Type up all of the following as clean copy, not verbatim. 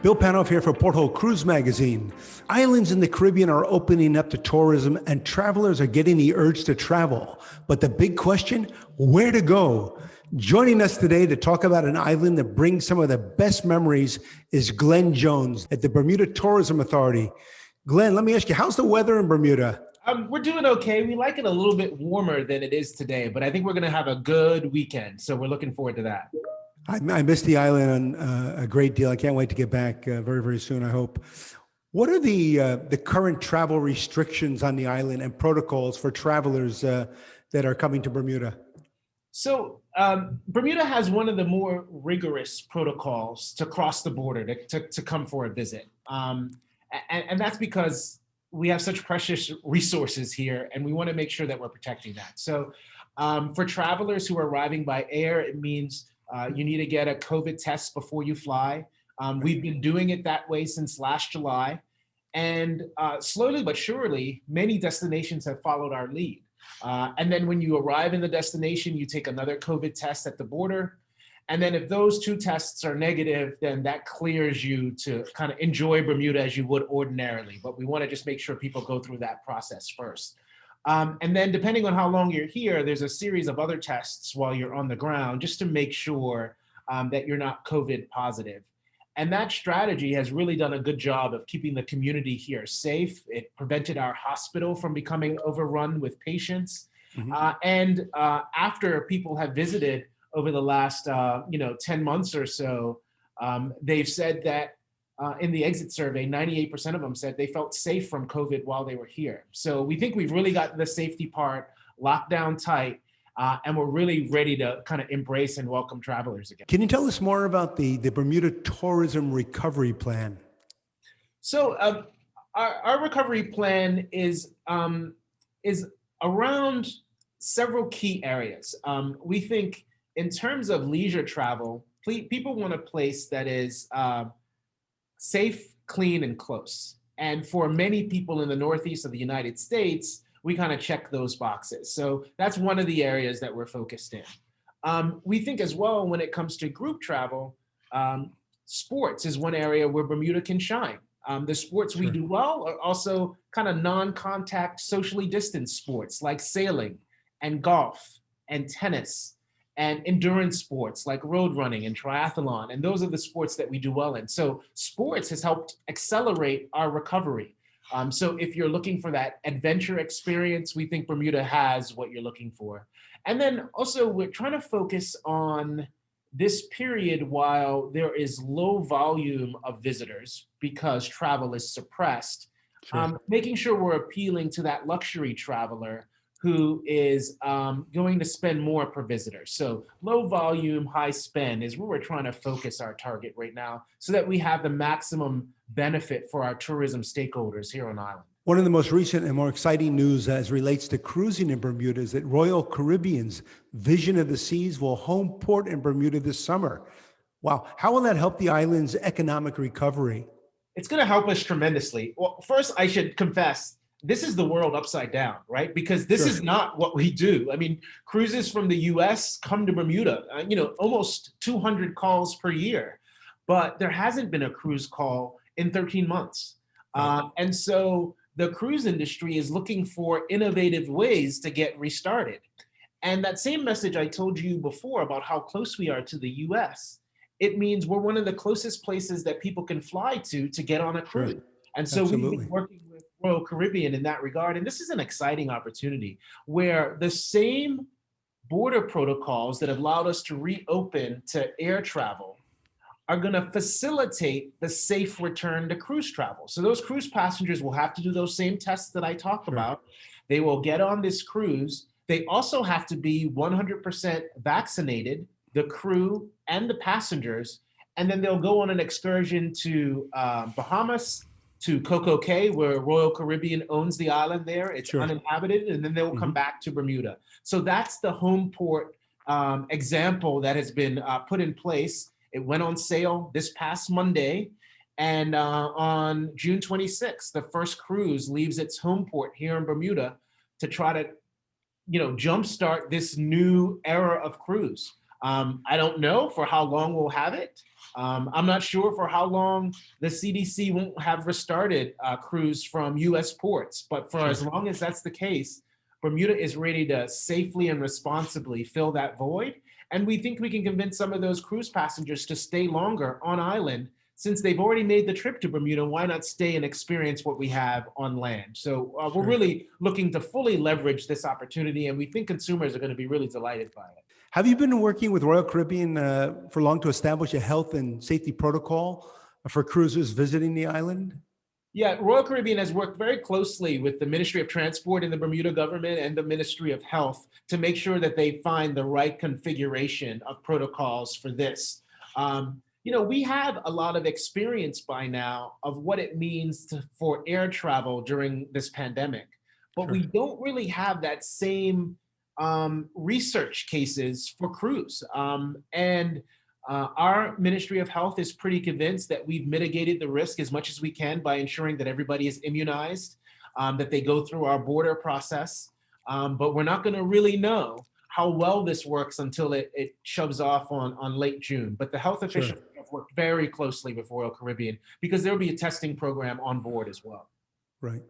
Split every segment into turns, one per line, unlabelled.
Bill Panoff here for Porthole Cruise Magazine. Islands in the Caribbean are opening up to tourism and travelers are getting the urge to travel. But the big question, where to go? Joining us today to talk about an island that brings some of the best memories is Glenn Jones at the Bermuda Tourism Authority. Glenn, let me ask you, how's the weather in Bermuda?
We're doing okay. We like it a little bit warmer than it is today, but I think we're going to have a good weekend. So we're looking forward to that.
I miss the island a great deal. I can't wait to get back very, very soon, I hope. What are the current travel restrictions on the island and protocols for travelers that are coming to Bermuda?
So Bermuda has one of the more rigorous protocols to cross the border to come for a visit. And that's because we have such precious resources here and we want to make sure that we're protecting that. So for travelers who are arriving by air, it means you need to get a COVID test before you fly. We've been doing it that way since last July. And slowly but surely, many destinations have followed our lead. And then when you arrive in the destination, you take another COVID test at the border. And then if those two tests are negative, then that clears you to kind of enjoy Bermuda as you would ordinarily. But we want to just make sure people go through that process first. And then depending on how long you're here, there's a series of other tests while you're on the ground just to make sure that you're not COVID positive. And that strategy has really done a good job of keeping the community here safe. It prevented our hospital from becoming overrun with patients. And after people have visited over the last 10 months or so, they've said that in the exit survey, 98% of them said they felt safe from COVID while they were here. So we think we've really got the safety part locked down tight, and we're really ready to kind of embrace and welcome travelers again.
Can you tell us more about the Bermuda Tourism Recovery Plan?
So our recovery plan is around several key areas. We think in terms of leisure travel, people want a place that is safe, clean, and close. And for many people in the Northeast of the United States, we kind of check those boxes. So that's one of the areas that we're focused in. We think as well, when it comes to group travel, sports is one area where Bermuda can shine. The sports we do well are also kind of non-contact, socially distanced sports like sailing and golf and tennis and endurance sports like road running and triathlon. And those are the sports that we do well in. So sports has helped accelerate our recovery. So if you're looking for that adventure experience, we think Bermuda has what you're looking for. And then also we're trying to focus on this period while there is low volume of visitors because travel is suppressed, making sure we're appealing to that luxury traveler who is going to spend more per visitor. So low volume, high spend is where we're trying to focus our target right now so that we have the maximum benefit for our tourism stakeholders here on island.
One of the most recent and more exciting news as relates to cruising in Bermuda is that Royal Caribbean's Vision of the Seas will home port in Bermuda this summer. Wow, how will that help the island's economic recovery?
It's going to help us tremendously. Well, first I should confess, this is the world upside down, right? Because this is not what we do. I mean, cruises from the US come to Bermuda, almost 200 calls per year, but there hasn't been a cruise call in 13 months. And so the cruise industry is looking for innovative ways to get restarted. And that same message I told you before about how close we are to the US, it means we're one of the closest places that people can fly to get on a cruise. And so we've been working with Royal Caribbean in that regard. And this is an exciting opportunity where the same border protocols that have allowed us to reopen to air travel are going to facilitate the safe return to cruise travel. So those cruise passengers will have to do those same tests that I talked about. They will get on this cruise. They also have to be 100% vaccinated, the crew and the passengers. And then they'll go on an excursion to Bahamas, to Coco Cay, where Royal Caribbean owns the island there. It's uninhabited, and then they'll come back to Bermuda. So that's the home port example that has been put in place. It went on sale this past Monday, and on June 26th, the first cruise leaves its home port here in Bermuda to try to, jumpstart this new era of cruise. I don't know for how long we'll have it. I'm not sure for how long the CDC won't have restarted crews from U.S. ports, but for as long as that's the case, Bermuda is ready to safely and responsibly fill that void. And we think we can convince some of those cruise passengers to stay longer on island. Since they've already made the trip to Bermuda, why not stay and experience what we have on land? So we're really looking to fully leverage this opportunity, and we think consumers are going to be really delighted by it.
Have you been working with Royal Caribbean for long to establish a health and safety protocol for cruisers visiting the island?
Yeah, Royal Caribbean has worked very closely with the Ministry of Transport in the Bermuda government and the Ministry of Health to make sure that they find the right configuration of protocols for this. We have a lot of experience by now of what it means for air travel during this pandemic, but we don't really have that same research cases for cruise. Our Ministry of Health is pretty convinced that we've mitigated the risk as much as we can by ensuring that everybody is immunized, that they go through our border process, but we're not going to really know how well this works until it shoves off on late June. But the health officials have worked very closely with Royal Caribbean because there'll be a testing program on board as well.
Right.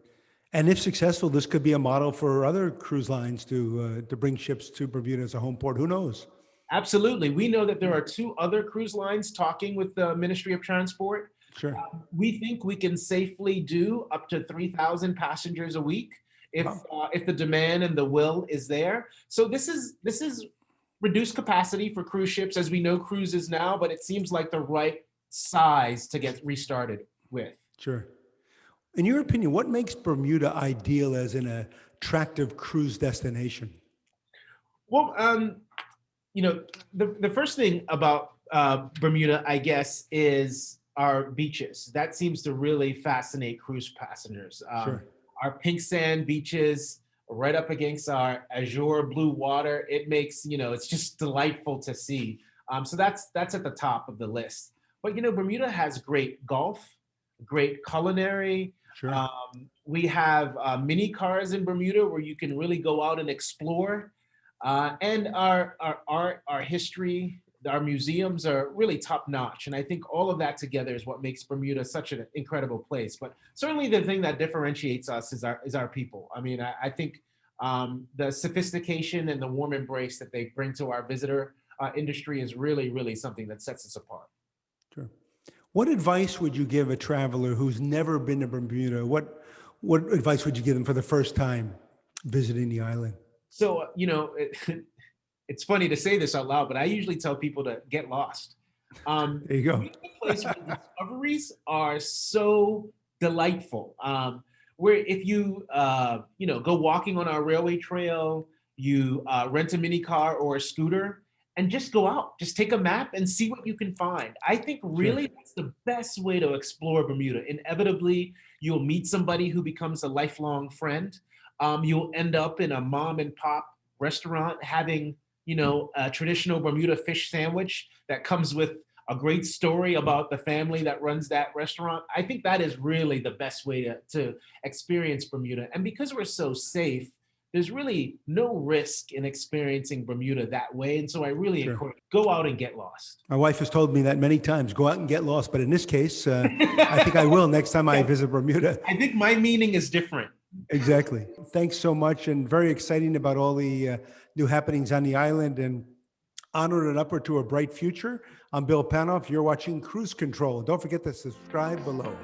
And if successful, this could be a model for other cruise lines to bring ships to Bermuda as a home port. Who knows?
Absolutely. We know that there are 2 other cruise lines talking with the Ministry of Transport.
Sure.
We think we can safely do up to 3,000 passengers a week if the demand and the will is there. So this is reduced capacity for cruise ships as we know cruises now, but it seems like the right size to get restarted with.
Sure. In your opinion, what makes Bermuda ideal as an attractive cruise destination?
Well, the first thing about Bermuda, I guess, is our beaches. That seems to really fascinate cruise passengers. Our pink sand beaches right up against our azure blue water. It makes, it's just delightful to see. So that's at the top of the list. But, Bermuda has great golf, great culinary.
Sure.
We have mini cars in Bermuda where you can really go out and explore. And our art, our history, our museums are really top notch. And I think all of that together is what makes Bermuda such an incredible place. But certainly the thing that differentiates us is our people. I mean, I think the sophistication and the warm embrace that they bring to our visitor industry is really, really something that sets us apart.
Sure. What advice would you give a traveler who's never been to Bermuda? What advice would you give them for the first time visiting the island?
So, it's funny to say this out loud, but I usually tell people to get lost.
There you go.
It's a place where discoveries are so delightful. Where if you, go walking on our railway trail, you rent a mini car or a scooter and just go out, just take a map and see what you can find. I think really that's the best way to explore Bermuda. Inevitably, you'll meet somebody who becomes a lifelong friend. You'll end up in a mom and pop restaurant having, a traditional Bermuda fish sandwich that comes with a great story about the family that runs that restaurant. I think that is really the best way to experience Bermuda. And because we're so safe, there's really no risk in experiencing Bermuda that way. And so I really encourage go out and get lost.
My wife has told me that many times, go out and get lost. But in this case, I think I will next time I visit Bermuda.
I think my meaning is different.
Exactly. Thanks so much. And very exciting about all the new happenings on the island, and onward and upward to a bright future. I'm Bill Panoff. You're watching Cruise Control. Don't forget to subscribe below.